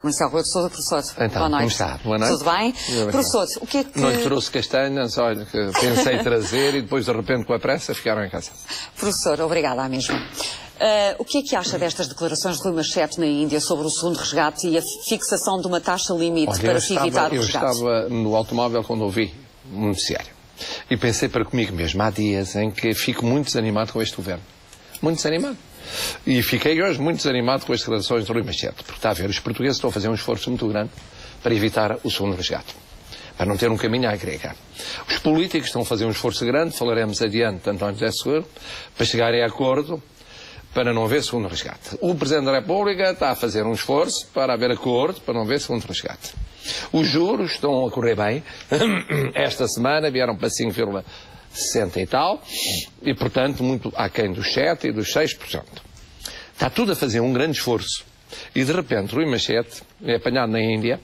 Marcelo Rebelo de Sousa, professor, então, boa noite. Como está? Boa noite. Tudo bem? Professor, o que é que... Não lhe trouxe castanhas, olha, que pensei trazer e depois de repente com a pressa ficaram em casa. Professor, obrigada à mesma. O que é que acha destas declarações de Rui Machete na Índia sobre o segundo resgate e a fixação de uma taxa limite para se evitar o resgate? Eu estava no automóvel quando ouvi um noticiário e pensei para comigo mesmo, há dias em que fico muito desanimado com este governo. Muito desanimado. E fiquei hoje muito desanimado com as declarações de Rui Machete, porque está a ver, os portugueses estão a fazer um esforço muito grande para evitar o segundo resgate, para não ter um caminho à grega. Os políticos estão a fazer um esforço grande, falaremos adiante de António José Seguro, para chegarem a acordo para não haver segundo resgate. O Presidente da República está a fazer um esforço para haver acordo para não haver segundo resgate. Os juros estão a correr bem. Esta semana vieram para 5,60 e tal, e portanto muito aquém dos 7% e dos 6%. Está tudo a fazer um grande esforço. E de repente Rui Machete é apanhado na Índia.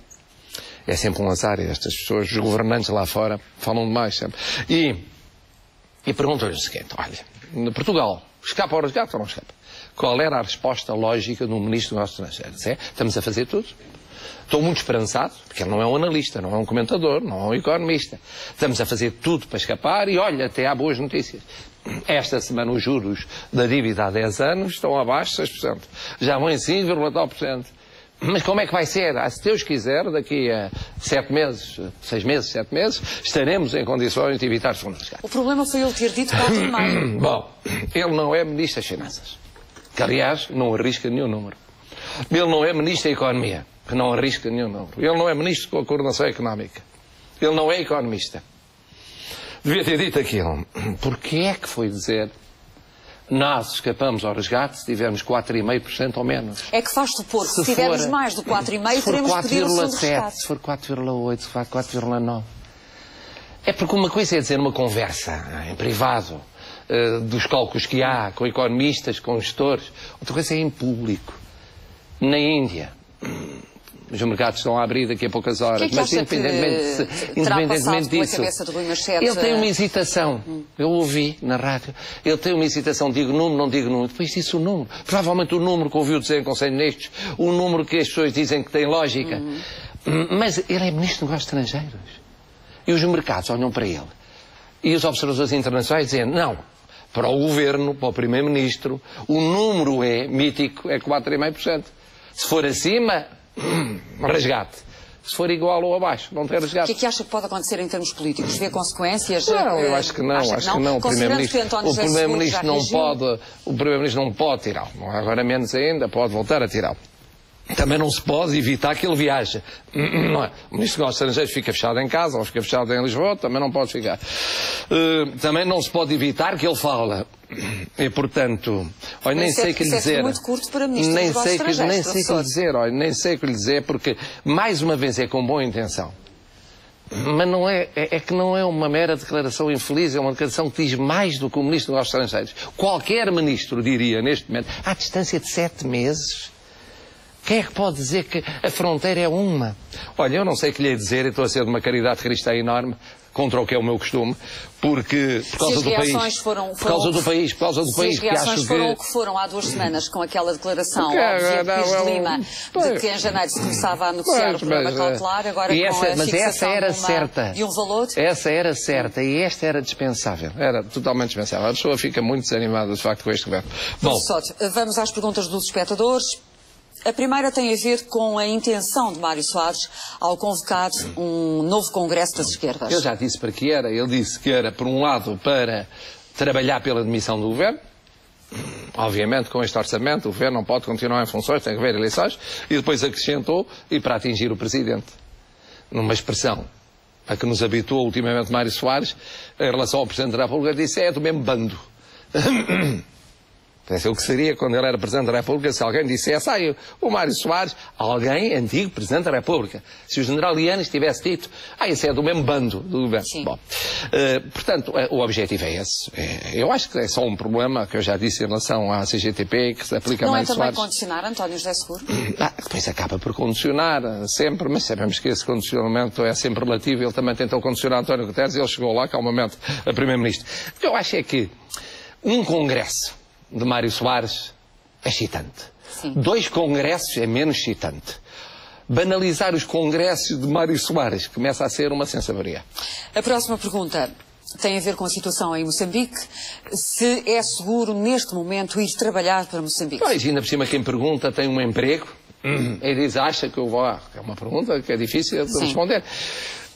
É sempre um azar estas pessoas, os governantes lá fora, falam demais sempre. E perguntam-lhe o seguinte, olha, Portugal, escapa ao resgate ou não escapa? Qual era a resposta lógica do Ministro dos Negócios Estrangeiros? Estamos a fazer tudo. Estou muito esperançado, porque ele não é um analista, não é um comentador, não é um economista. Estamos a fazer tudo para escapar e, olha, até há boas notícias. Esta semana os juros da dívida há 10 anos estão abaixo de 6%. Já vão em 5,tal%. Mas como é que vai ser? Se Deus quiser, daqui a 7 meses, 6 meses, 7 meses, estaremos em condições de evitar segundo resgate. O problema foi ele ter dito 4 de maio. Bom, ele não é Ministro das Finanças, que aliás não arrisca nenhum número. Ele não é Ministro da Economia, que não arrisca nenhum número. Ele não é Ministro com a Coordenação Económica. Ele não é economista. Devia ter dito aquilo. Porquê é que foi dizer nós escapamos ao resgate se tivermos 4,5% ou menos? É que faz supor que se tivermos mais do 4,5% teremos que pedir o segundo resgate. Se for 4,8%, se for 4,9%. É porque uma coisa é dizer numa conversa em privado dos cálculos que há com economistas, com gestores. Outra coisa é em público. Na Índia. Os mercados estão a abrir daqui a poucas horas. Que é que mas independentemente disso, ele tem uma hesitação. Eu ouvi na rádio. Ele tem uma hesitação. Digo número, não digo número. Depois disse o número. Provavelmente o número que ouviu dizer em Conselho de Ministros. O número que as pessoas dizem que tem lógica. Mas ele é Ministro dos Negócios Estrangeiros. E os mercados olham para ele. E os observadores internacionais dizem, não, para o Governo, para o Primeiro-Ministro, o número é mítico, é 4,5%. Se for acima, resgate. Se for igual ou abaixo, não tem resgate. O que é que acha que pode acontecer em termos políticos? Vê consequências? Não, eu acho que não. Acho que não. O Primeiro-Ministro não pode tirá-lo. Agora menos ainda, pode voltar a tirá-lo. Também não se pode evitar que ele viaje. Não é? O Ministro dos Negócios Estrangeiros fica fechado em casa, ou fica fechado em Lisboa, também não pode ficar. Também não se pode evitar que ele fala. E, portanto, olha, nem sei o que lhe dizer. É muito curto para Ministro dos Negócios Estrangeiros, nem sei o que lhe dizer, olha, nem sei o que lhe dizer, porque, mais uma vez, é com boa intenção. Mas não é que não é uma mera declaração infeliz, é uma declaração que diz mais do que o Ministro dos Negócios Estrangeiros. Qualquer ministro diria, neste momento, à distância de 7 meses... Quem é que pode dizer que a fronteira é uma? Olha, eu não sei o que lhe ia dizer, eu estou a ser de uma caridade cristã enorme, contra o que é o meu costume, porque, por causa do país. Por causa do país. Se as reações foram o que foram há 2 semanas, com aquela declaração óbvia de Pires de Lima, de que em janeiro se começava a negociar o programa cautelar, agora com a fixação de um valor. Essa era certa e esta era dispensável. Era totalmente dispensável. A pessoa fica muito desanimada, de facto, com este governo. Bom, vamos às perguntas dos espectadores. A primeira tem a ver com a intenção de Mário Soares ao convocar um novo Congresso das Esquerdas. Eu já disse para que era. Ele disse que era, por um lado, para trabalhar pela demissão do governo. Obviamente, com este orçamento, o governo não pode continuar em funções, tem que haver eleições. E depois acrescentou, e para atingir o Presidente. Numa expressão a que nos habituou ultimamente Mário Soares, em relação ao Presidente da República, disse, é do mesmo bando. Parece o que seria quando ele era Presidente da República, se alguém dissesse, o Mário Soares, alguém antigo Presidente da República. Se o General Lianes tivesse dito, esse é do mesmo bando do governo. Sim. Bom, portanto, o objetivo é esse. Eu acho que é só um problema que eu já disse em relação à CGTP, que se aplica a Mário Soares. Não é também condicionar António José Seguro? Depois acaba por condicionar, sempre, mas sabemos que esse condicionamento é sempre relativo. Ele também tentou condicionar António Guterres e ele chegou lá, calmamente, a Primeiro-Ministro. O que eu acho é que um Congresso de Mário Soares é excitante. Sim. 2 congressos é menos excitante. banalizar os congressos de Mário Soares, que começa a ser uma sensabaria. A próxima pergunta tem a ver com a situação em Moçambique. Se é seguro, neste momento, ir trabalhar para Moçambique? Pois, ainda por cima, quem pergunta tem um emprego. E diz, acha que eu vou... É uma pergunta que é difícil de responder.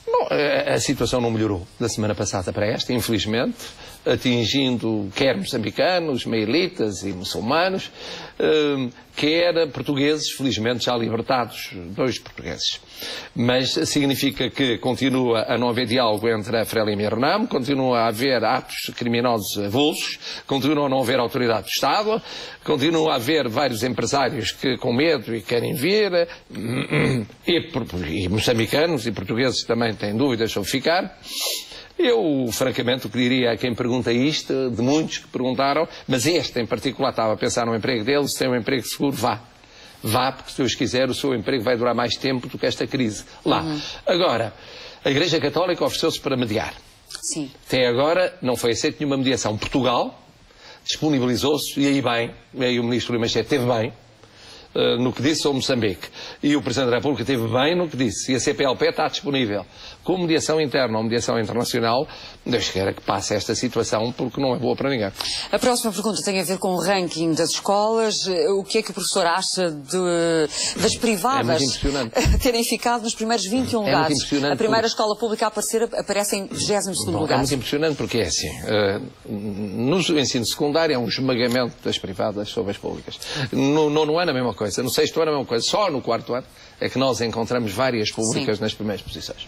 Bom, a situação não melhorou da semana passada para esta, infelizmente, atingindo quer moçambicanos, maelitas e muçulmanos, quer portugueses, felizmente já libertados, 2 portugueses. Mas significa que continua a não haver diálogo entre a Frelimo e a Renamo, continua a haver atos criminosos avulsos, continua a não haver autoridade do Estado, continua a haver vários empresários que com medo e querem vir, e moçambicanos e portugueses também têm dúvidas sobre ficar. Eu, francamente, o que diria a quem pergunta isto, de muitos que perguntaram, mas este em particular estava a pensar no emprego dele, se tem um emprego seguro, vá. Vá, porque se Deus quiser o seu emprego vai durar mais tempo do que esta crise. Lá. Agora, a Igreja Católica ofereceu-se para mediar. Sim. Até agora não foi aceita nenhuma mediação. Portugal disponibilizou-se, e aí bem, e aí o Ministro Rui Machete esteve bem, no que disse sobre Moçambique. E o Presidente da República esteve bem no que disse. E a CPLP está disponível. Com mediação interna ou mediação internacional, Deus queira que passe esta situação, porque não é boa para ninguém. A próxima pergunta tem a ver com o ranking das escolas. O que é que o professor acha das privadas terem ficado nos primeiros 21 lugares? A primeira escola pública a aparecer aparece em 22º lugar. É muito impressionante porque é assim. No ensino secundário é um esmagamento das privadas sobre as públicas. No nono ano a mesma coisa. No 6º ano a mesma coisa. Só no 4º ano é que nós encontramos várias públicas nas primeiras posições.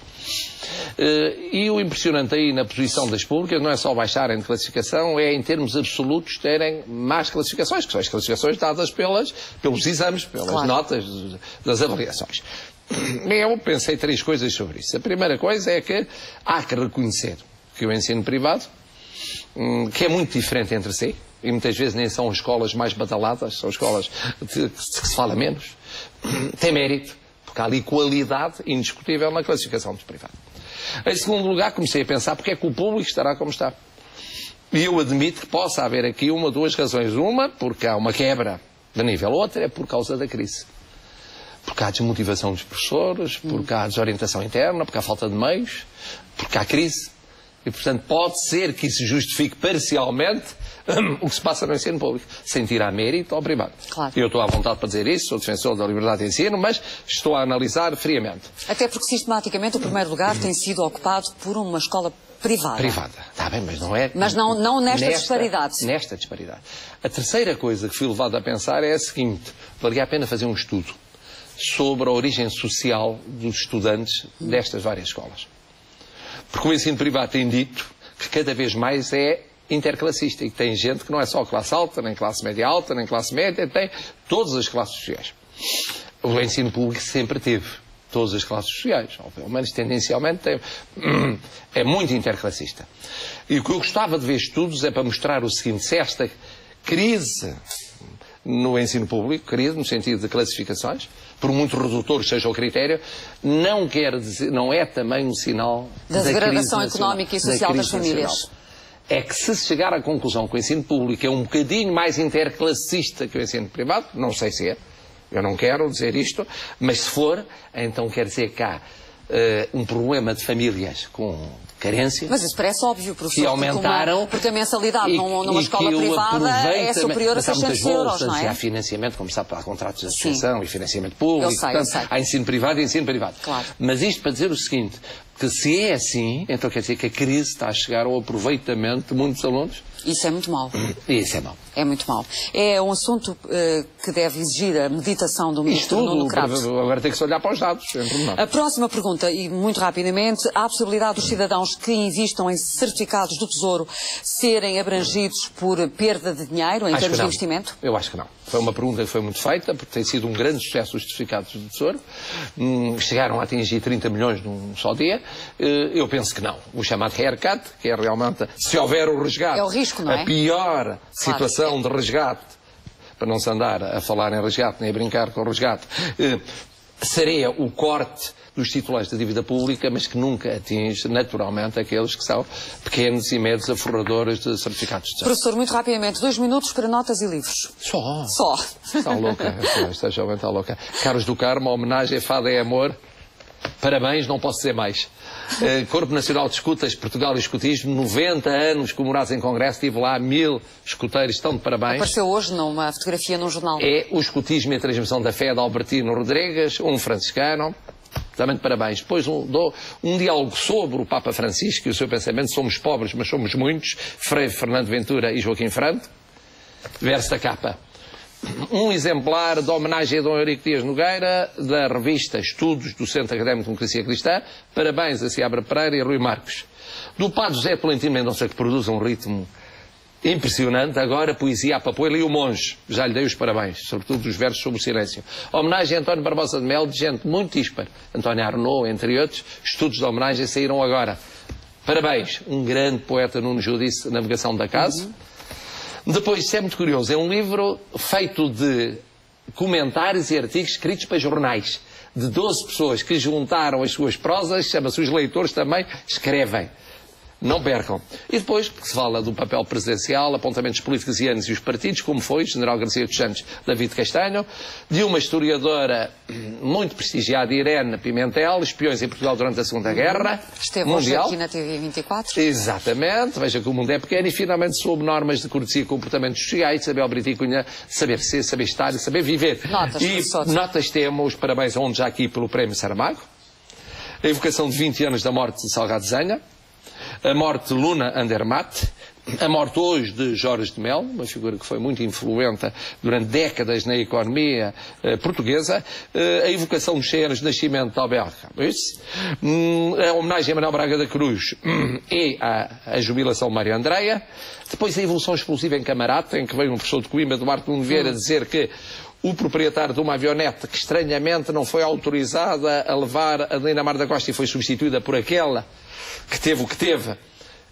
E o impressionante aí na posição das públicas não é só baixarem de classificação, é em termos absolutos terem más classificações, que são as classificações dadas pelos exames, pelas notas das avaliações. Eu pensei 3 coisas sobre isso. A primeira coisa é que há que reconhecer que o ensino privado, que é muito diferente entre si, e muitas vezes nem são escolas mais badaladas, são escolas que se fala menos, tem mérito, porque há ali qualidade indiscutível na classificação do privado. Em segundo lugar, comecei a pensar porque é que o público estará como está. E eu admito que possa haver aqui uma ou 2 razões. Uma, porque há uma quebra de nível. Outra é por causa da crise. Porque há desmotivação dos professores, porque há desorientação interna, porque há falta de meios, porque há crise. E, portanto, pode ser que isso justifique parcialmente o que se passa no ensino público, sem tirar mérito ao privado. Claro. Eu estou à vontade para dizer isso, sou defensor da liberdade de ensino, mas estou a analisar friamente. Até porque, sistematicamente, o primeiro lugar tem sido ocupado por uma escola privada. Privada. Está bem, mas não é... Mas não nesta disparidade. Nesta disparidade. A terceira coisa que fui levado a pensar é a seguinte: valeria a pena fazer um estudo sobre a origem social dos estudantes destas várias escolas. Porque o ensino privado tem dito que cada vez mais é interclassista e que tem gente que não é só classe alta, nem classe média alta, nem classe média, tem todas as classes sociais. O ensino público sempre teve todas as classes sociais, ou pelo menos tendencialmente tem, é muito interclassista. E o que eu gostava de ver estudos é para mostrar o seguinte: se esta crise no ensino público, crise no sentido de classificações, por muito redutor seja o critério, não quer dizer, não é também um sinal da degradação económica e social das famílias. É que se chegar à conclusão que o ensino público é um bocadinho mais interclassista que o ensino privado, não sei se é, eu não quero dizer isto, mas se for, então quer dizer que há um problema de famílias com carência. Mas isso parece óbvio, professor, que aumentaram, porque a mensalidade numa escola privada é superior a 600 euros, não é? E há financiamento, como sabe, há contratos de associação e financiamento público. Eu sei. Há ensino privado e ensino privado. Claro. Mas isto para dizer o seguinte, que se é assim, então quer dizer que a crise está a chegar ao aproveitamento de muitos alunos. Isso é muito mau. Isso é mau. É muito mau. É um assunto que deve exigir a meditação do Ministro Nuno Craves. Agora tem que se olhar para os dados. A próxima pergunta, e muito rapidamente: há a possibilidade dos cidadãos que invistam em certificados do Tesouro serem abrangidos por perda de dinheiro em termos de investimento? Eu acho que não. Foi uma pergunta que foi muito feita, porque tem sido um grande sucesso os certificados do Tesouro. Chegaram a atingir 30 milhões num só dia. Eu penso que não. O chamado haircut, que é realmente, se houver o resgate, é o risco, não é? A pior situação de resgate, para não se andar a falar em resgate, nem a brincar com o resgate, seria o corte dos titulares da dívida pública, mas que nunca atinge, naturalmente, aqueles que são pequenos e médios aforradores de certificados de tesouro. Professor, muito rapidamente, 2 minutos para notas e livros. Só. Está louca. Esta jovem está louca. Carlos do Carmo, homenagem, fada é amor. Parabéns, não posso dizer mais. Corpo Nacional de Escutas, Portugal e Escutismo, 90 anos comemorados em Congresso, estive lá, 1000 escuteiros, estão de parabéns. Apareceu hoje numa fotografia num jornal. É o escutismo e a transmissão da fé de Albertino Rodrigues, um franciscano, também de parabéns. Depois um diálogo sobre o Papa Francisco e o seu pensamento, somos pobres, mas somos muitos, Frei Fernando Ventura e Joaquim Franco, verso da capa. Um exemplar de homenagem a Dom Eurico Dias Nogueira, da revista Estudos do Centro Académico de Democracia Cristã. Parabéns a Seabra Pereira e a Rui Marcos. Do Padre José Tolentino Mendonça, que produz um ritmo impressionante. Agora, poesia a Papoila e o Monge. Já lhe dei os parabéns, sobretudo os versos sobre o silêncio. Homenagem a António Barbosa de Melo, de gente muito dispar. António Arnaud, entre outros. Estudos de homenagem saíram agora. Parabéns. Um grande poeta, Nuno Judice, Navegação da Casa. Depois, isso é muito curioso, é um livro feito de comentários e artigos escritos para jornais, de 12 pessoas que juntaram as suas prosas, chama-se Os Leitores Também Escrevem. Não percam. E depois, que se fala do papel presidencial, apontamentos políticos e anos e os partidos, como foi, General Garcia dos Santos, David Castanho, de uma historiadora muito prestigiada, Irene Pimentel, espiões em Portugal durante a Segunda Guerra Esteve hoje aqui na TV 24. Exatamente, veja que o mundo é pequeno e finalmente sob normas de cortesia e comportamentos sociais, Isabel Brito e Cunha, saber ser, saber estar e saber viver. Notas temos, parabéns a onde já aqui pelo Prémio Saramago, a evocação de 20 anos da morte de Salgado Zenha, a morte de Luna Andermatt, a morte hoje de Jorge de Mel, uma figura que foi muito influente durante décadas na economia portuguesa, a evocação dos 100 anos de nascimento de Albert Camus, a homenagem a Manuel Braga da Cruz e a jubilação de Mário Andreia, depois a evolução explosiva em Camarate, em que veio um professor de Coimbra, Duarte Nuno Vieira, dizer que o proprietário de uma avionete que estranhamente não foi autorizada a levar a Adelina Mar da Costa e foi substituída por aquela que teve o que teve,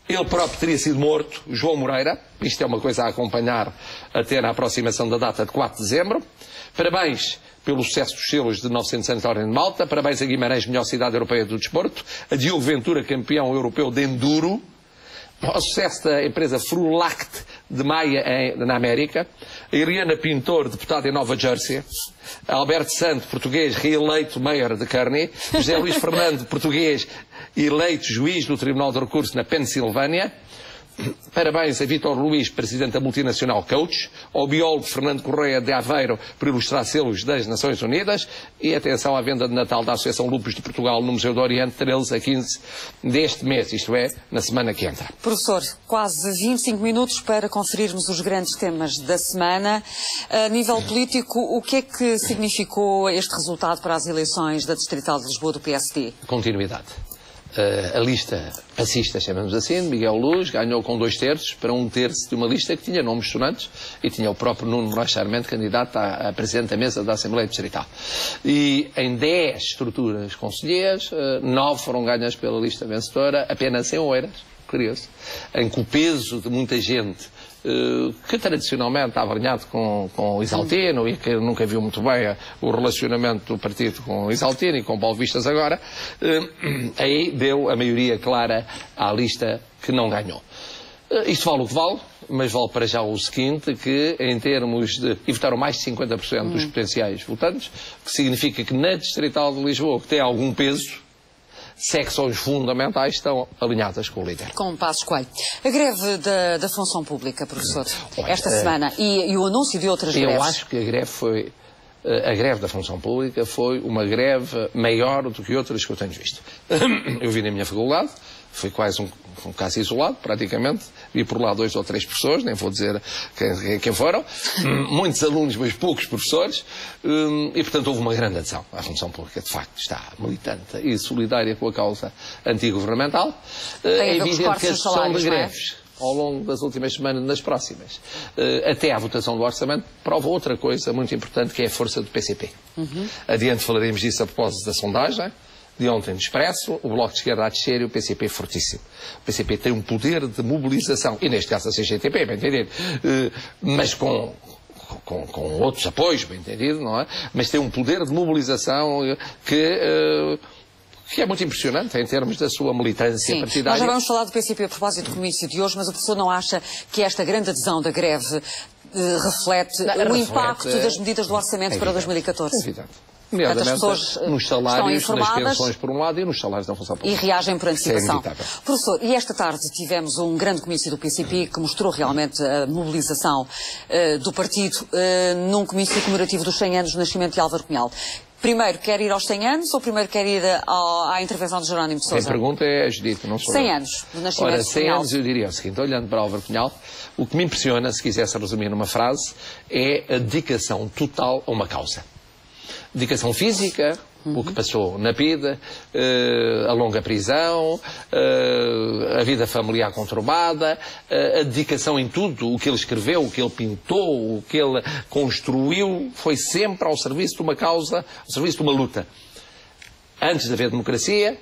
ele próprio teria sido morto, João Moreira. Isto é uma coisa a acompanhar até na aproximação da data de 4 de dezembro. Parabéns pelo sucesso dos selos de 900 anos da Ordem de Malta. Parabéns a Guimarães, melhor cidade europeia do desporto. A Diogo Ventura, campeão europeu de enduro. Ao sucesso da empresa Frulact de Maia na América, a Eliana Pintor, deputada em Nova Jersey, a Alberto Santo, português, reeleito mayor de Kearney, José Luís Fernando, português, eleito juiz do Tribunal de Recurso na Pensilvânia. Parabéns a Vítor Luís, presidente da multinacional Coach, ao biólogo Fernando Correia de Aveiro por ilustrar selos das Nações Unidas e atenção à venda de Natal da Associação Lupus de Portugal no Museu do Oriente, 13 a 15 deste mês, isto é, na semana que entra. Professor, quase 25 minutos para conferirmos os grandes temas da semana. A nível político, o que é que significou este resultado para as eleições da Distrital de Lisboa do PSD? Continuidade. A lista passista, chamamos assim, de Miguel Luz, ganhou com 2/3 para 1/3 de uma lista que tinha nomes sonantes e tinha o próprio Nuno Moraes Sarmento, candidato a presidente da mesa da Assembleia Distrital. E em 10 estruturas conselheiras, 9 foram ganhas pela lista vencedora, apenas em Oeiras, curioso, em que o peso de muita gente que tradicionalmente está alinhado com o Isaltino e que nunca viu muito bem o relacionamento do partido com o Isaltino e com Paulo Vistas agora, aí deu a maioria clara à lista que não ganhou. Isto vale o que vale, mas vale para já o seguinte, que em termos de... E votaram mais de 50% dos potenciais votantes, que significa que na Distrital de Lisboa, que tem algum peso, secções fundamentais estão alinhadas com o líder. Com Passos Coelho. A greve da função pública, professor, esta semana, e o anúncio de outras greves. Eu acho que a greve da função pública foi uma greve maior do que outras que eu tenho visto. Eu vi na minha faculdade, foi quase um caso isolado, praticamente. Vi por lá 2 ou 3 professores, nem vou dizer quem foram. Muitos alunos, mas poucos professores. E, portanto, houve uma grande adesão. A função pública, de facto, está militante e solidária com a causa antigovernamental. É evidente que a discussão de greves, ao longo das últimas semanas e nas próximas, até à votação do orçamento, prova outra coisa muito importante, que é a força do PCP. Adiante falaremos disso a propósito da sondagem de ontem no Expresso, o Bloco de Esquerda a descer e o PCP fortíssimo. O PCP tem um poder de mobilização, e neste caso a CGTP, bem entender, mas com com outros apoios, bem entendido, não é? Mas tem um poder de mobilização que é muito impressionante em termos da sua militância partidária. Nós já vamos falar do PCP a propósito do comício de hoje, mas o professor não acha que esta grande adesão da greve reflete o impacto das medidas do orçamento para 2014? É evidente. Nomeadamente nos salários, nas pensões por um lado e nos salários da função pública. E reagem por antecipação. Professor, e esta tarde tivemos um grande comício do PCP que mostrou realmente a mobilização do partido num comício comemorativo dos 100 anos do nascimento de Álvaro Cunhal. Primeiro quer ir aos 100 anos ou primeiro quer ir à intervenção de Jerónimo de Sousa? Quem pergunta é a Judite, não sou 100 anos do nascimento de Cunhal. 100 anos eu diria o seguinte, olhando para Álvaro Cunhal, o que me impressiona, se quisesse resumir numa frase, é a dedicação total a uma causa. Dedicação física, o que passou na vida, a longa prisão, a vida familiar conturbada, a dedicação em tudo, o que ele escreveu, o que ele pintou, o que ele construiu, foi sempre ao serviço de uma causa, ao serviço de uma luta. Antes de haver democracia,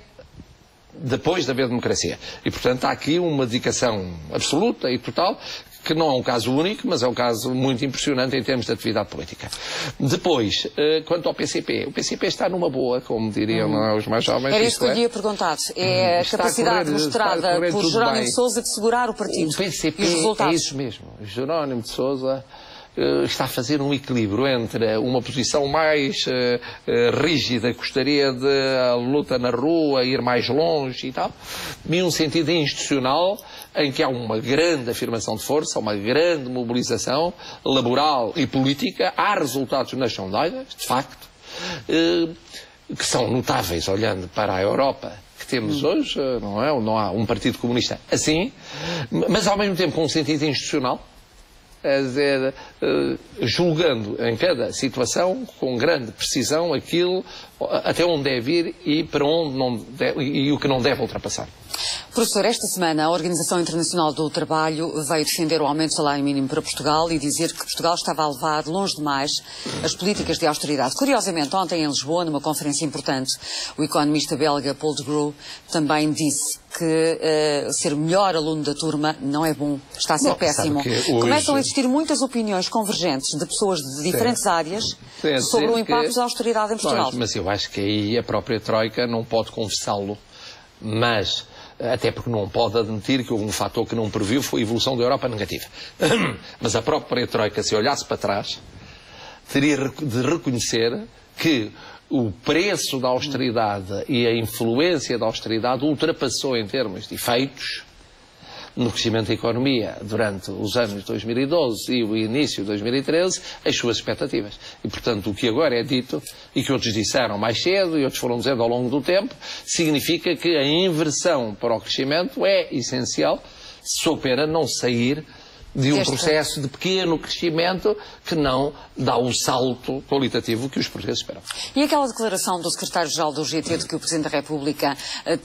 depois de haver democracia. E, portanto, há aqui uma dedicação absoluta e total, que não é um caso único, mas é um caso muito impressionante em termos de atividade política. Depois, quanto ao PCP, o PCP está numa boa, como diriam os mais jovens. Era isso que eu lhe ia perguntar. É a capacidade mostrada por Jerónimo de Sousa de segurar o partido. O PCP e os resultados. É isso mesmo. Jerónimo de Sousa está a fazer um equilíbrio entre uma posição mais rígida, gostaria de a luta na rua, ir mais longe e tal, e um sentido institucional em que há uma grande afirmação de força, uma grande mobilização laboral e política. Há resultados nas sondagens, de facto, que são notáveis olhando para a Europa que temos hoje, não é? Não há um partido comunista assim, mas ao mesmo tempo com um sentido institucional. Quer dizer, julgando em cada situação com grande precisão aquilo até onde deve ir e para onde não deve, e o que não deve ultrapassar. Professor, esta semana a Organização Internacional do Trabalho veio defender o aumento do salário mínimo para Portugal e dizer que Portugal estava a levar longe demais as políticas de austeridade. Curiosamente, ontem em Lisboa, numa conferência importante, o economista belga Paul de Grue também disse que ser o melhor aluno da turma não é bom, está a ser péssimo. Hoje... Começam a existir muitas opiniões convergentes de pessoas de diferentes áreas sobre o impacto da austeridade em Portugal. Mas eu acho que aí a própria Troika não pode confessá-lo, mas... até porque não pode admitir que um fator que não previu foi a evolução da Europa negativa. Mas a própria Troika, se olhasse para trás, teria de reconhecer que o preço da austeridade e a influência da austeridade ultrapassou em termos de efeitos no crescimento da economia durante os anos 2012 e o início de 2013, as suas expectativas. E, portanto, o que agora é dito, e que outros disseram mais cedo e outros foram dizendo ao longo do tempo, significa que a inversão para o crescimento é essencial, sob pena não sair de um processo de pequeno crescimento que não dá o salto qualitativo que os portugueses esperam. E aquela declaração do secretário-geral do UGT de que o Presidente da República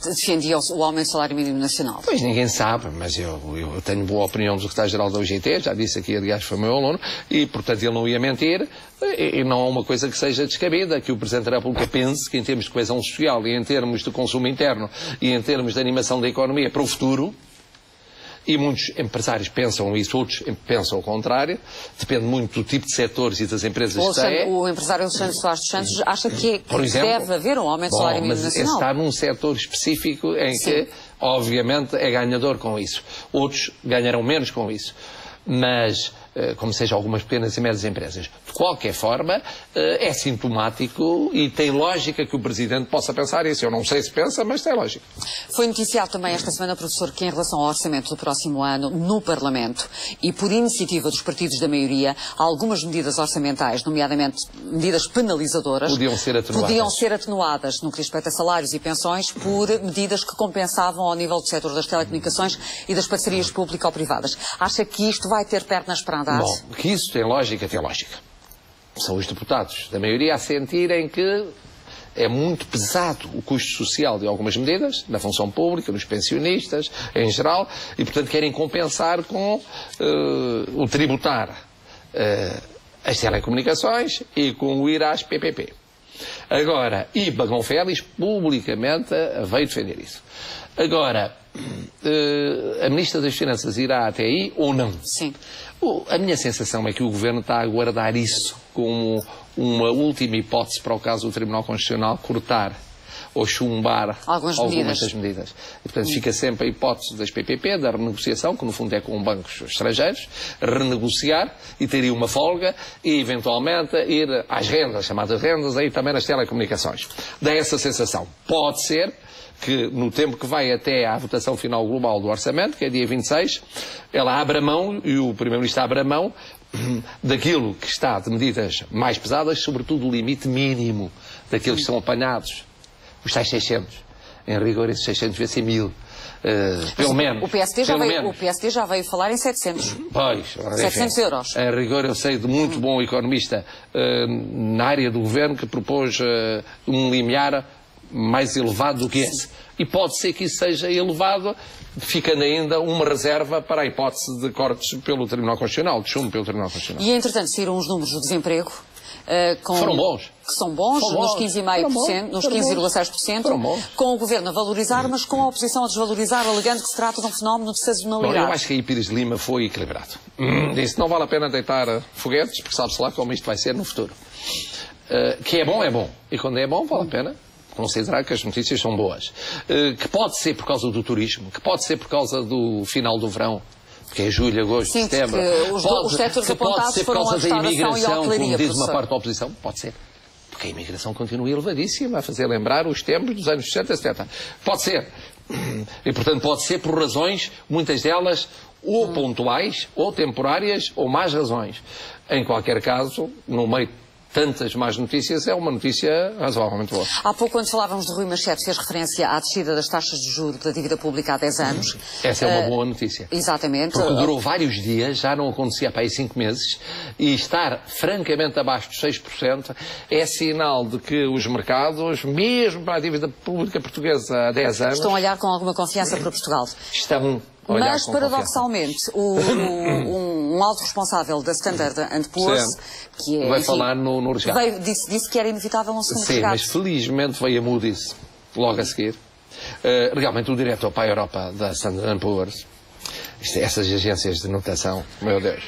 defendia o aumento do salário mínimo nacional? Pois ninguém sabe, mas eu tenho boa opinião do secretário-geral da UGT, já disse aqui, aliás, foi meu aluno, e portanto ele não ia mentir, e não é uma coisa que seja descabida, que o Presidente da República pense que em termos de coesão social e em termos de consumo interno e em termos de animação da economia para o futuro, e muitos empresários pensam isso, outros pensam o contrário, depende muito do tipo de setores e das empresas que têm. O empresário Alexandre Soares dos Santos acha que deve haver um aumento do salário mínimo nacional. Mas está num setor específico em que, obviamente, é ganhador com isso. Outros ganharão menos com isso. Mas, como seja algumas pequenas e médias empresas. De qualquer forma, é sintomático e tem lógica que o Presidente possa pensar isso. Eu não sei se pensa, mas tem lógica. Foi noticiado também esta semana, professor, que em relação ao orçamento do próximo ano, no Parlamento, e por iniciativa dos partidos da maioria, algumas medidas orçamentais, nomeadamente medidas penalizadoras, podiam ser atenuadas no que diz respeito a salários e pensões, por medidas que compensavam ao nível do setor das telecomunicações e das parcerias público-privadas. Acha que isto vai ter pernas para andar? Bom, que isso tem lógica, tem lógica. São os deputados da maioria a sentirem que é muito pesado o custo social de algumas medidas, na função pública, nos pensionistas, em geral, e portanto querem compensar com o tributar as telecomunicações e com o ir às PPP. Agora, e Bagão Félix publicamente veio defender isso. Agora, a Ministra das Finanças irá até aí ou não? Sim. A minha sensação é que o Governo está a guardar isso como uma última hipótese para o caso do Tribunal Constitucional cortar ou chumbar algumas das medidas. E, portanto, fica sempre a hipótese das PPP, da renegociação, que no fundo é com bancos estrangeiros, renegociar e teria uma folga e, eventualmente, ir às rendas, chamadas rendas, aí também nas telecomunicações. Dá essa sensação. Pode ser que no tempo que vai até à votação final global do orçamento, que é dia 26, ela abre a mão, e o Primeiro-Ministro abre a mão, daquilo que está de medidas mais pesadas, sobretudo o limite mínimo daqueles que são apanhados. Os tais 600. Em rigor, esses 600 devia ser 1000. Pelo menos. O PSD já veio falar em 700. Pois. 700 euros. Em rigor, eu sei de muito bom economista na área do Governo que propôs um limiar mais elevado do que esse. E pode ser que isso seja elevado, ficando ainda uma reserva para a hipótese de cortes pelo Tribunal Constitucional, de chumbo pelo Tribunal Constitucional. E, entretanto, saíram os números do desemprego. Foram bons. Que são bons, nos 15,5%, nos 15,6%, com o Governo a valorizar, mas com a oposição a desvalorizar, alegando que se trata de um fenómeno de sazonalidade. Bom, eu acho que a Pires de Lima foi equilibrado. Disse, não vale a pena deitar foguetes, porque sabe-se lá como isto vai ser no futuro. Que é bom. E quando é bom, vale a pena considerar que as notícias são boas. Que pode ser por causa do turismo, que pode ser por causa do final do verão, que é julho, agosto, setembro. Os setores apontados foram a restauração e a hotelaria. Como diz uma parte da oposição, pode ser. Porque a imigração continua elevadíssima, a fazer lembrar os tempos dos anos 60 e 70. Pode ser. E, portanto, pode ser por razões, muitas delas, ou pontuais, ou temporárias, ou más razões. Em qualquer caso, no meio tantas más notícias, é uma notícia razoavelmente boa. Há pouco, quando falávamos de Rui Machete, fez referência à descida das taxas de juros da dívida pública há 10 anos. Essa é uma boa notícia. Exatamente. Porque durou vários dias, já não acontecia para aí 5 meses, e estar francamente abaixo dos 6% é sinal de que os mercados, mesmo para a dívida pública portuguesa há 10 anos... estão a olhar com alguma confiança para Portugal. Estão... Mas, paradoxalmente, um alto responsável da Standard & Poor's, que é... vai falar no resgate. Disse que era inevitável um segundo resgate. Sim, mas felizmente veio a Moody's logo a seguir. Realmente o diretor para a Europa da Standard & Poor's, essas agências de notação, meu Deus...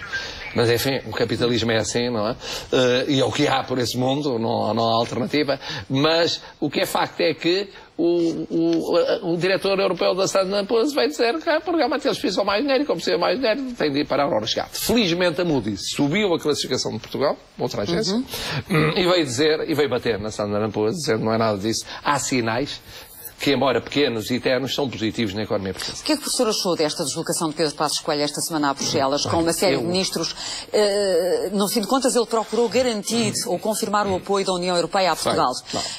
Mas, enfim, o capitalismo é assim, não é? E é o que há por esse mundo, não há alternativa. Mas o que é facto é que o diretor europeu da Standard & Poor's vai dizer que realmente eles precisam mais dinheiro e como precisam mais dinheiro tem de ir para o resgate. Felizmente a Moody's subiu a classificação de Portugal, outra agência, e veio bater na Standard & Poor's, dizendo não é nada disso. Há sinais que, embora pequenos e ternos, são positivos na economia portuguesa. O que é que o professor achou desta deslocação de Pedro Passos Coelho esta semana a Bruxelas, com uma série de ministros? No fim de contas, ele procurou garantir ou confirmar o apoio da União Europeia a Portugal.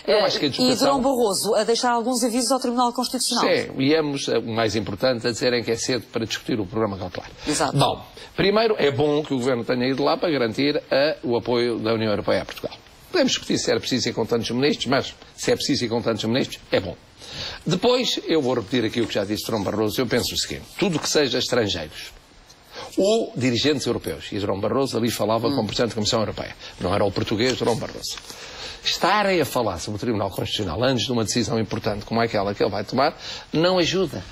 Eu acho que a deslocação... E Durão Barroso a deixar alguns avisos ao Tribunal Constitucional. Sim, e ambos, o mais importante, a dizerem que é cedo para discutir o programa cautelar. Exato. Bom, primeiro, é bom que o Governo tenha ido lá para garantir o apoio da União Europeia a Portugal. Podemos discutir se era preciso ir com tantos ministros, mas se é preciso ir com tantos ministros, é bom. Depois, eu vou repetir aqui o que já disse Durão Barroso, eu penso o seguinte, tudo que seja estrangeiros ou dirigentes europeus, e Durão Barroso ali falava como Presidente da Comissão Europeia, não era o português Durão Barroso, estarem a falar sobre o Tribunal Constitucional antes de uma decisão importante como aquela que ele vai tomar, não ajuda.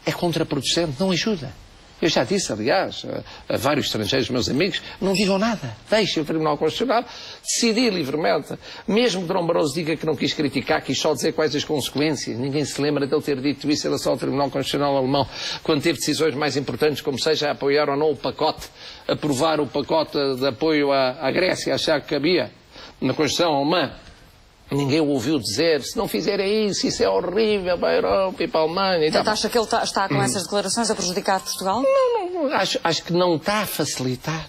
É contraproducente, não ajuda. Eu já disse, aliás, a vários estrangeiros, meus amigos, não digam nada. Deixem o Tribunal Constitucional decidir livremente. Mesmo que Durão Barroso diga que não quis criticar, quis só dizer quais as consequências. Ninguém se lembra dele ter dito isso, era só o Tribunal Constitucional alemão, quando teve decisões mais importantes, como seja apoiar ou não o pacote, aprovar o pacote de apoio à Grécia, achar que cabia na Constituição alemã. Ninguém o ouviu dizer, se não fizerem isso é horrível para a Europa e para a Alemanha. Então acha que ele está com essas declarações a prejudicar Portugal? Não. Acho que não está a facilitar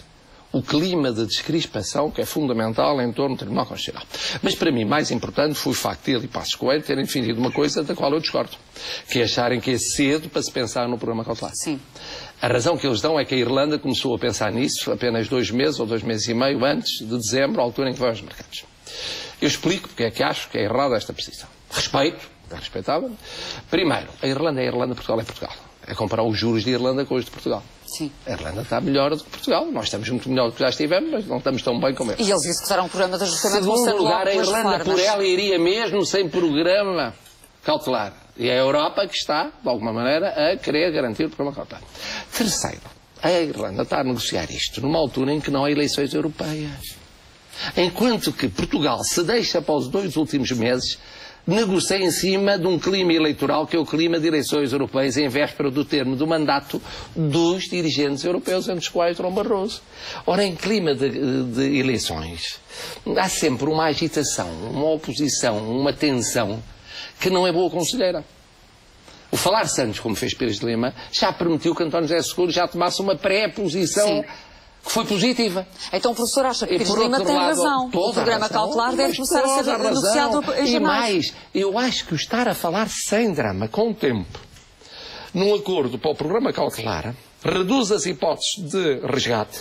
o clima de descrispação que é fundamental em torno do Tribunal Constitucional. Mas para mim, mais importante foi o facto de ele e Passos Coelho terem defendido uma coisa da qual eu discordo, que é acharem que é cedo para se pensar no programa cautelar. Sim. A razão que eles dão é que a Irlanda começou a pensar nisso apenas 2 meses ou 2 meses e meio antes de dezembro, à altura em que vai aos mercados. Eu explico porque é que acho que é errada esta posição. Respeito, é respeitável. Primeiro, a Irlanda é a Irlanda, Portugal é Portugal. É comparar os juros de Irlanda com os de Portugal. Sim. A Irlanda está melhor do que Portugal. Nós estamos muito melhor do que já estivemos, mas não estamos tão bem como eles. E eles executaram um programa de ajustamento com segundo lugar, a Irlanda por ela iria mesmo sem programa cautelar. E é a Europa que está, de alguma maneira, a querer garantir o programa cautelar. Terceiro, a Irlanda está a negociar isto numa altura em que não há eleições europeias. Enquanto que Portugal se deixa para os 2 últimos meses, negocia em cima de um clima eleitoral que é o clima de eleições europeias em véspera do termo do mandato dos dirigentes europeus, entre os quais Durão Barroso. Ora, em clima de eleições, há sempre uma agitação, uma oposição, uma tensão que não é boa conselheira. O falar Santos, como fez Pires de Lima, já permitiu que António José Seguro já tomasse uma pré-posição que foi positiva. Então o professor acha que Pires de Lima tem razão. O programa cautelar deve começar a ser negociado em janeiro. E mais, eu acho que o estar a falar sem drama, com o tempo, num acordo para o programa cautelar, reduz as hipóteses de resgate,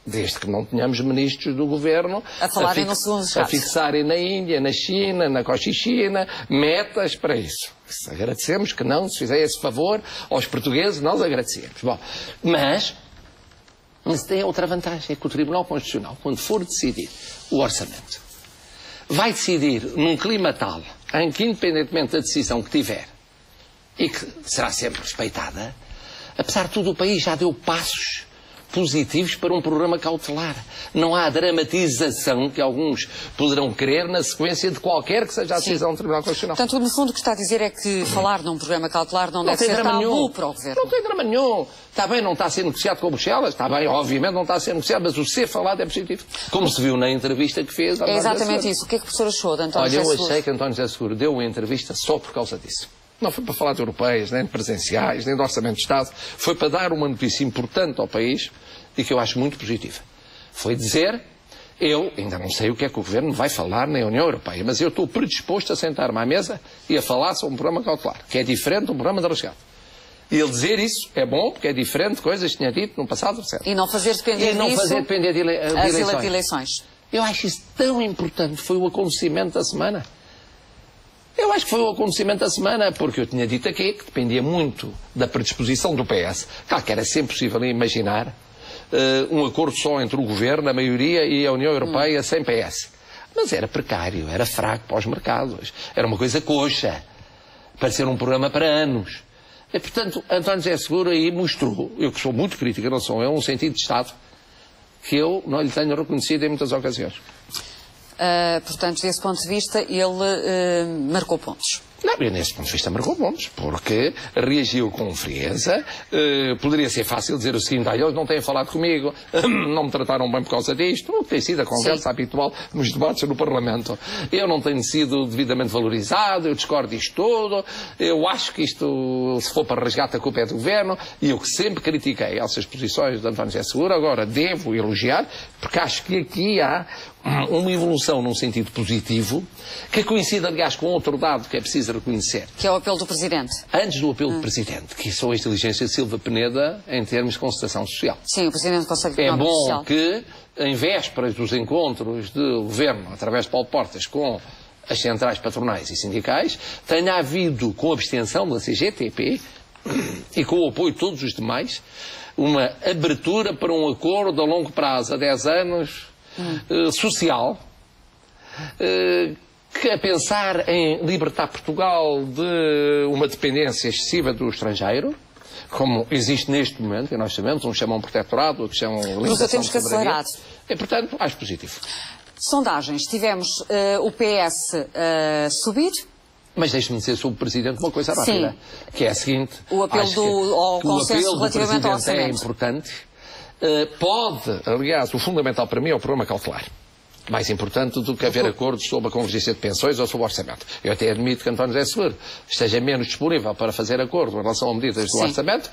desde que não tenhamos ministros do governo a fixarem na Índia, na China, na Cochichina, metas para isso. Se agradecemos que não se fizer esse favor aos portugueses, nós agradecemos. Bom, mas tem outra vantagem, é que o Tribunal Constitucional, quando for decidir o orçamento, vai decidir num clima tal em que, independentemente da decisão que tiver, e que será sempre respeitada, apesar de tudo o país já deu passos positivos para um programa cautelar. Não há a dramatização que alguns poderão querer na sequência de qualquer que seja a decisão do Tribunal Constitucional. Portanto, no fundo, o que está a dizer é que falar num programa cautelar não deve ser tabu para o Governo. Não tem drama nenhum. Está bem, não está a ser negociado com Bruxelas, está bem, obviamente não está a ser negociado, mas o ser falado é positivo. Como se viu na entrevista que fez. É exatamente isso. O que é que o professor achou de António José Seguro? Olha, eu achei que António José Seguro deu uma entrevista só por causa disso. Não foi para falar de europeias, nem de presenciais, nem de orçamento de Estado. Foi para dar uma notícia importante ao país e que eu acho muito positiva. Foi dizer, eu ainda não sei o que é que o Governo vai falar na União Europeia, mas eu estou predisposto a sentar-me à mesa e a falar sobre um programa cautelar, que é diferente do programa de resgate. E ele dizer isso é bom, porque é diferente de coisas que tinha dito no passado recente. E não fazer depender disso de eleições. Eu acho isso tão importante. Foi o acontecimento da semana. Eu acho que foi o acontecimento da semana, porque eu tinha dito aqui que dependia muito da predisposição do PS. Claro que era sempre possível imaginar um acordo só entre o Governo, a maioria, e a União Europeia sem PS. Mas era precário, era fraco para os mercados. Era uma coisa coxa, para ser um programa para anos. E, portanto, António José Seguro aí mostrou, eu que sou muito crítico em relação a um sentido de Estado, que eu não lhe tenho reconhecido em muitas ocasiões. Portanto, desse ponto de vista, ele marcou pontos. Não, nesse ponto de vista marcou pontos, porque reagiu com frieza. Poderia ser fácil dizer o seguinte, eles não têm falado comigo, não me trataram bem por causa disto, não tem sido a conversa habitual nos debates no Parlamento. Eu não tenho sido devidamente valorizado, eu discordo disto tudo, eu acho que isto, se for para resgate, a culpa é do Governo, e eu que sempre critiquei essas posições de António José Seguro, agora devo elogiar, porque acho que aqui há uma evolução num sentido positivo, que coincide, aliás, com outro dado que é preciso reconhecer. Que é o apelo do Presidente. Antes do apelo do Presidente, que são a inteligência de Silva Peneda em termos de concertação social. Sim, o Presidente consegue. É bom que, em vésperas dos encontros do Governo, através de Paulo Portas, com as centrais patronais e sindicais, tenha havido, com a abstenção da CGTP e com o apoio de todos os demais, uma abertura para um acordo a longo prazo, a 10 anos, social, que a pensar em libertar Portugal de uma dependência excessiva do estrangeiro, como existe neste momento, e nós sabemos, uns chamam protetorado, outros chamam limitação de soberania. E, portanto, acho positivo. Sondagens. Tivemos o PS subir. Mas deixe-me dizer sobre o Presidente uma coisa rápida, que é a seguinte. O apelo ao consenso relativamente ao orçamento. É importante. Pode, aliás, o fundamental para mim é o programa cautelar. Mais importante do que haver acordos sobre a convergência de pensões ou sobre o orçamento. Eu até admito que António José Seguro esteja menos disponível para fazer acordo em relação a medidas do orçamento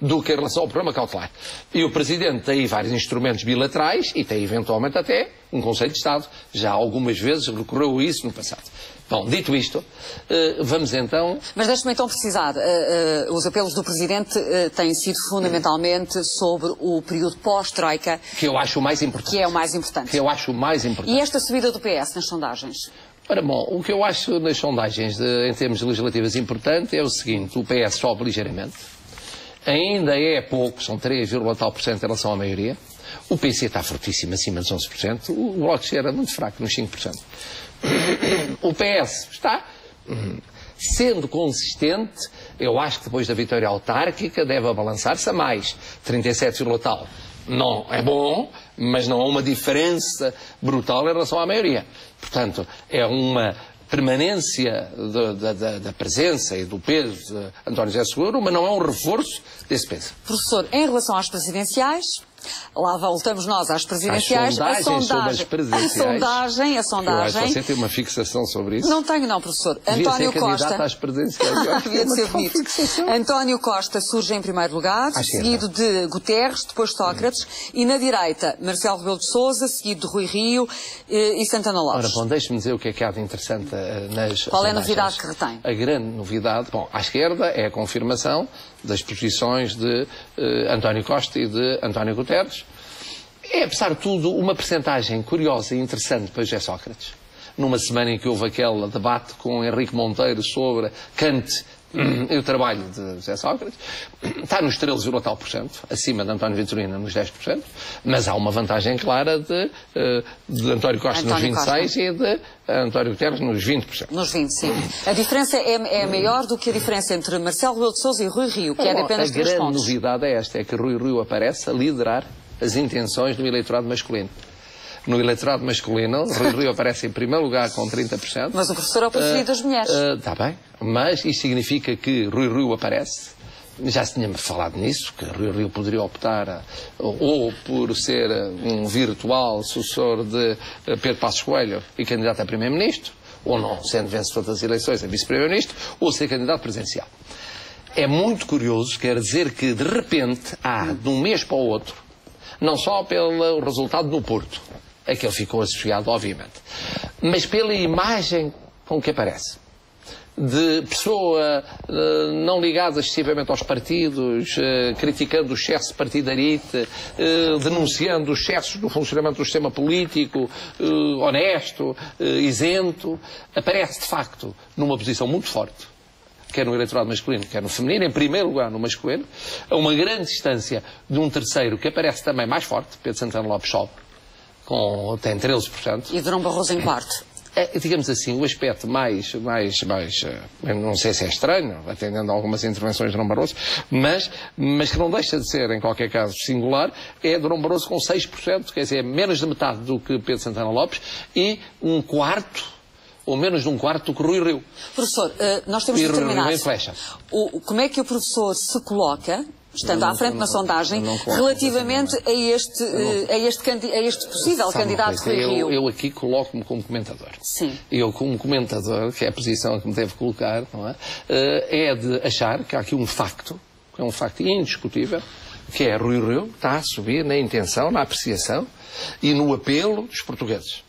do que em relação ao programa cautelar. E o Presidente tem aí vários instrumentos bilaterais e tem eventualmente até um Conselho de Estado. Já algumas vezes recorreu a isso no passado. Bom, dito isto, vamos então... Mas deixe-me então precisar. Os apelos do Presidente têm sido fundamentalmente sobre o período pós-Troika. Que eu acho o mais importante. Que é o mais importante. Que eu acho o mais importante. E esta subida do PS nas sondagens? Ora, bom, o que eu acho nas sondagens, em termos legislativos, importante é o seguinte: o PS sobe ligeiramente, ainda é pouco, são 3,tal% em relação à maioria. O PC está fortíssimo, acima dos 11%. O Bloco de Esquerda muito fraco, nos 5%. O PS está sendo consistente. Eu acho que depois da vitória autárquica deve abalançar-se a mais. 37,tal. Não é bom, mas não há uma diferença brutal em relação à maioria. Portanto, é uma permanência da presença e do peso de António José Seguro, mas não é um reforço desse peso. Professor, em relação às presidenciais, lá voltamos nós às presidenciais. A sondagem. Você tem uma fixação sobre isso? Não tenho, não, professor. António Costa. Às presidenciais. Devia de ser bonito. António Costa surge em primeiro lugar, seguido de Guterres, depois Sócrates, e na direita, Marcelo Rebelo de Sousa, seguido de Rui Rio e Santana Lopes. Ora, bom, deixe-me dizer o que é que há de interessante nas Qual é a novidade que retém? A grande novidade, bom, à esquerda é a confirmação das posições de António Costa e de António Guterres. É, apesar de tudo, uma percentagem curiosa e interessante para José Sócrates. Numa semana em que houve aquele debate com Henrique Monteiro sobre Kant e o trabalho de José Sócrates, está nos 13,tal%, acima de António Vitorino nos 10%, mas há uma vantagem clara de António Costa nos 26% e de António Guterres nos 20%. Nos 20%, sim. A diferença é maior do que a diferença entre Marcelo Rebelo de Sousa e Rui Rio, que é de apenas 3 pontos. A grande novidade é esta, é que Rui Rio aparece a liderar as intenções do eleitorado masculino. No eleitorado masculino, Rui Rio aparece em primeiro lugar com 30%. Mas o professor é o preferido das mulheres. Está bem, mas isso significa que Rui Rio aparece. Já se tinha falado nisso, que Rui Rio poderia optar ou por ser um virtual sucessor de Pedro Passos Coelho e candidato a primeiro-ministro, ou não, sendo vencedor das eleições a vice-primeiro-ministro, ou ser candidato presidencial. É muito curioso, quer dizer que de repente há, de um mês para o outro, não só pelo resultado no Porto, a que ele ficou associado, obviamente, mas pela imagem com que aparece. De pessoa não ligada excessivamente aos partidos, criticando o excesso de partidarite, denunciando os excessos do funcionamento do sistema político, honesto, isento, aparece de facto numa posição muito forte, quer no eleitorado masculino, quer no feminino, em primeiro lugar no masculino, a uma grande distância de um terceiro que aparece também mais forte, Pedro Santana Lopes sobe, tem 13%. E Durão Barroso em quarto. Digamos assim, o aspecto mais, não sei se é estranho, atendendo a algumas intervenções de Durão Barroso, mas que não deixa de ser, em qualquer caso, singular, é Durão Barroso com 6%, quer dizer, menos de metade do que Pedro Santana Lopes, e um quarto, ou menos de um quarto do que Rui Rio. Professor, nós temos de terminar. Como é que o professor se coloca, estando à frente na sondagem, relativamente a este possível candidato Rui Rio? Eu aqui coloco-me como comentador. Sim. Eu como comentador, que é a posição que me deve colocar, não é? É de achar que há aqui um facto, que é um facto indiscutível, que é Rui Rio está a subir na intenção, na apreciação e no apelo dos portugueses.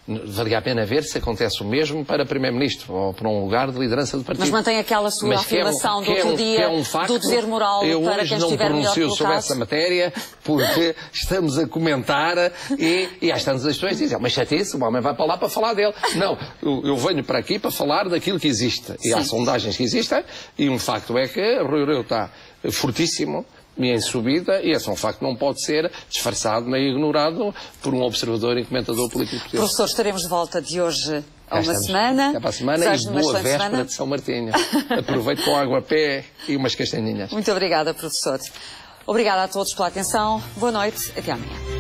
Valia a pena ver se acontece o mesmo para Primeiro-Ministro ou para um lugar de liderança do partido. Mas mantém aquela sua afirmação do outro dia do dever moral para quem estiver melhor colocado? Eu hoje não pronuncio sobre essa matéria porque estamos a comentar e às tantas as pessoas dizem, mas chatice, o homem vai para lá para falar dele. Não, eu venho para aqui para falar daquilo que existe. E há sondagens que existem e um facto é que Rui Rio está fortíssimo e em subida, e esse é um facto que não pode ser disfarçado nem ignorado por um observador e comentador político português. Professor, estaremos de volta de hoje a uma semana. Até para a semana e boa véspera de São Martinho. Aproveito com água a pé e umas castanhinhas. Muito obrigada, professor. Obrigada a todos pela atenção. Boa noite. Até amanhã.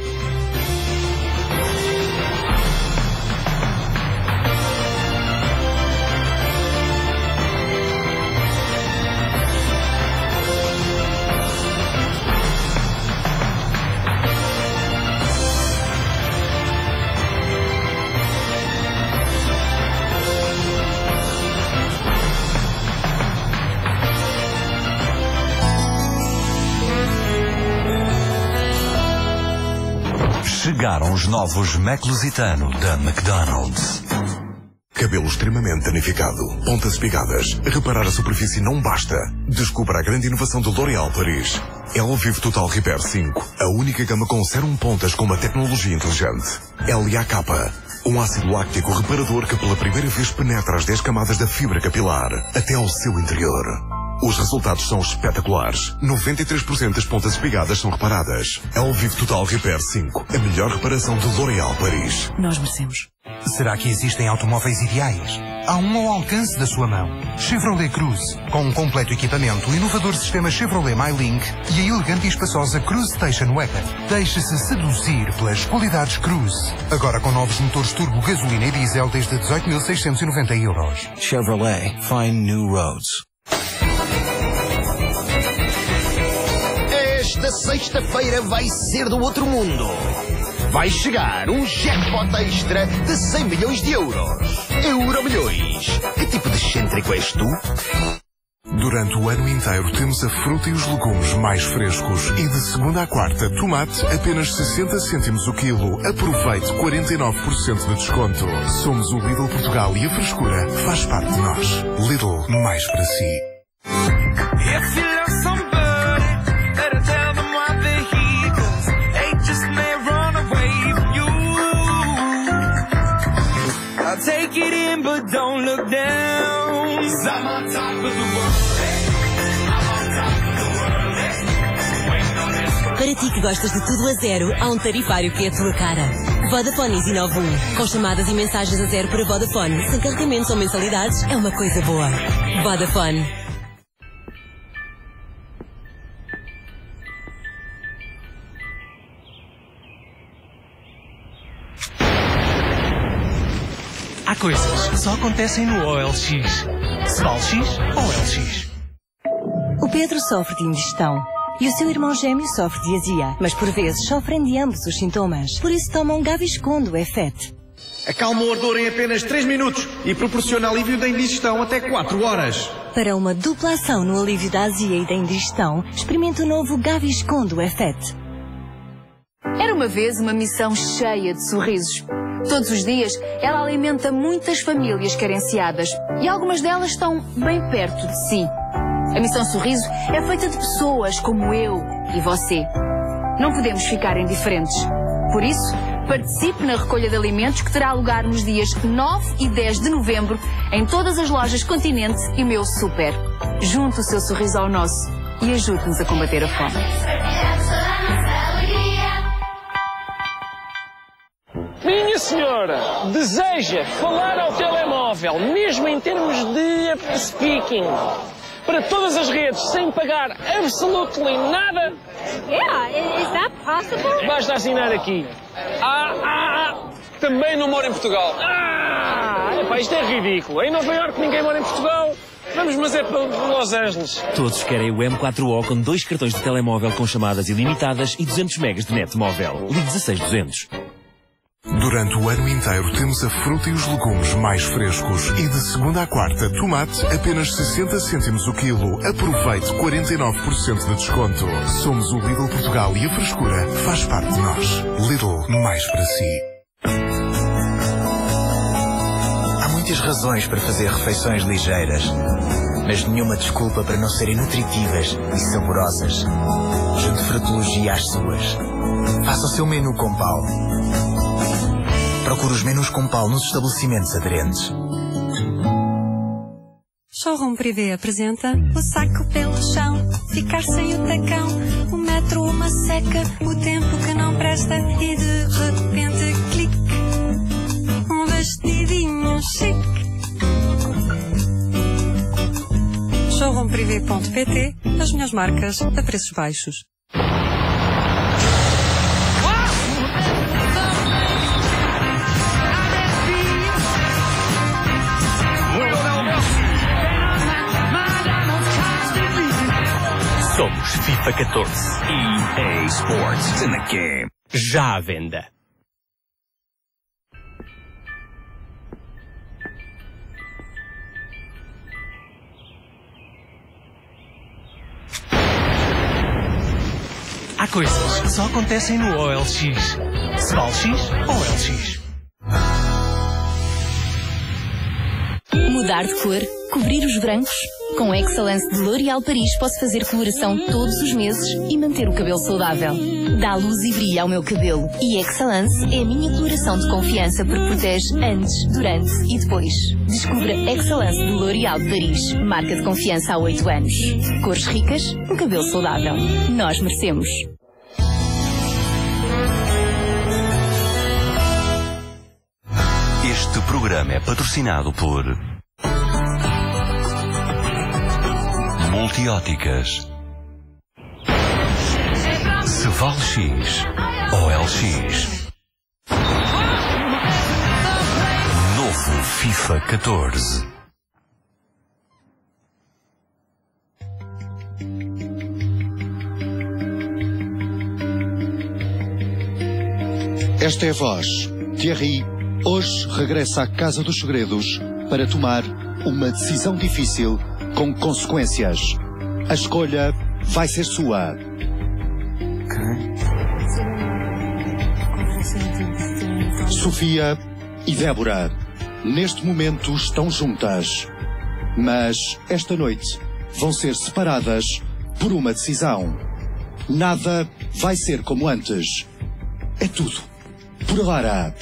Chegaram os novos McLusitano da McDonald's. Cabelo extremamente danificado, pontas espigadas, reparar a superfície não basta. Descubra a grande inovação do L'Oréal Paris. Elvive Total Repair 5, a única gama com 0 pontas com uma tecnologia inteligente. LAK, um ácido láctico reparador que pela primeira vez penetra as 10 camadas da fibra capilar até ao seu interior. Os resultados são espetaculares. 93% das pontas espigadas são reparadas. Elvive Total Repair 5. A melhor reparação de L'Oréal Paris. Nós merecemos. Será que existem automóveis ideais? Há um ao alcance da sua mão. Chevrolet Cruze. Com um completo equipamento, o inovador sistema Chevrolet MyLink e a elegante e espaçosa Cruze Station Wagon. Deixe-se seduzir pelas qualidades Cruze. Agora com novos motores turbo, gasolina e diesel desde 18.690 euros. Chevrolet. Find new roads. Esta sexta-feira vai ser do outro mundo. Vai chegar um jackpot extra de 100 milhões de euros. Euromilhões. Que tipo de excêntrico és tu? Durante o ano inteiro temos a fruta e os legumes mais frescos. E de segunda à quarta, tomate apenas 60 cêntimos o quilo. Aproveite 49% de desconto. Somos o Lidl Portugal e a frescura faz parte de nós. Lidl, mais para si. Take it in, but don't look down. 'Cause I'm on top of the world. I'm on top of the world. Para ti que gostas de tudo a zero, há um tarifário que é a tua cara. Vodafone Easy 91. Com chamadas e mensagens a zero para Vodafone, sem carregamentos ou mensalidades, é uma coisa boa. Vodafone. Há coisas que só acontecem no OLX. SOLX ou OLX? O Pedro sofre de indigestão e o seu irmão gêmeo sofre de azia, mas por vezes sofrem de ambos os sintomas. Por isso tomam Gaviscon do EFET. Acalma o ardor em apenas 3 minutos e proporciona alívio da indigestão até 4 horas. Para uma dupla ação no alívio da azia e da indigestão, experimente o novo Gaviscon do EFET. Era uma vez uma missão cheia de sorrisos. Todos os dias, ela alimenta muitas famílias carenciadas e algumas delas estão bem perto de si. A Missão Sorriso é feita de pessoas como eu e você. Não podemos ficar indiferentes. Por isso, participe na recolha de alimentos que terá lugar nos dias 9 e 10 de novembro em todas as lojas Continente e Meu Super. Junte o seu sorriso ao nosso e ajude-nos a combater a fome. Minha senhora, deseja falar ao telemóvel, mesmo em termos de speaking, para todas as redes, sem pagar absolutely nada? Yeah, is that possible? Basta assinar aqui. Também não moro em Portugal. Epá, isto é ridículo. Em Nova Iorque ninguém mora em Portugal. Vamos, mas é para Los Angeles. Todos querem o M4O com 2 cartões de telemóvel com chamadas ilimitadas e 200 megas de net móvel. Ligue 16200. Durante o ano inteiro temos a fruta e os legumes mais frescos. E de segunda à quarta, tomate apenas 60 cêntimos o quilo. Aproveite 49% de desconto. Somos o Lidl Portugal e a frescura faz parte de nós. Lidl, mais para si. Há muitas razões para fazer refeições ligeiras, mas nenhuma desculpa para não serem nutritivas e saborosas. Junte Frutologia às suas. Faça o seu menu com pau. Procure os menus com pau nos estabelecimentos aderentes. Showroom Privé apresenta o saco pelo chão, ficar sem o tacão, o metro uma seca, o tempo que não presta e de repente clique, um vestidinho chique. Showroomprivé.pt, as melhores marcas a preços baixos. Somos FIFA 14. EA Sports. In the game. Já à venda. Há coisas que só acontecem no OLX. SOLX ou OLX? Mudar de cor Cobrir os brancos? Com a Excellence de L'Oréal Paris posso fazer coloração todos os meses e manter o cabelo saudável. Dá luz e brilho ao meu cabelo. E Excellence é a minha coloração de confiança porque protege antes, durante e depois. Descubra Excellence de L'Oréal Paris. Marca de confiança há 8 anos. Cores ricas, um cabelo saudável. Nós merecemos. Este programa é patrocinado por Multióticas, Ceval X, OLX. Novo FIFA 14. Esta é a voz. Thierry hoje regressa à Casa dos Segredos para tomar uma decisão difícil com consequências. A escolha vai ser sua. Sofia e Débora, neste momento estão juntas. Mas esta noite vão ser separadas por uma decisão. Nada vai ser como antes. É tudo por agora.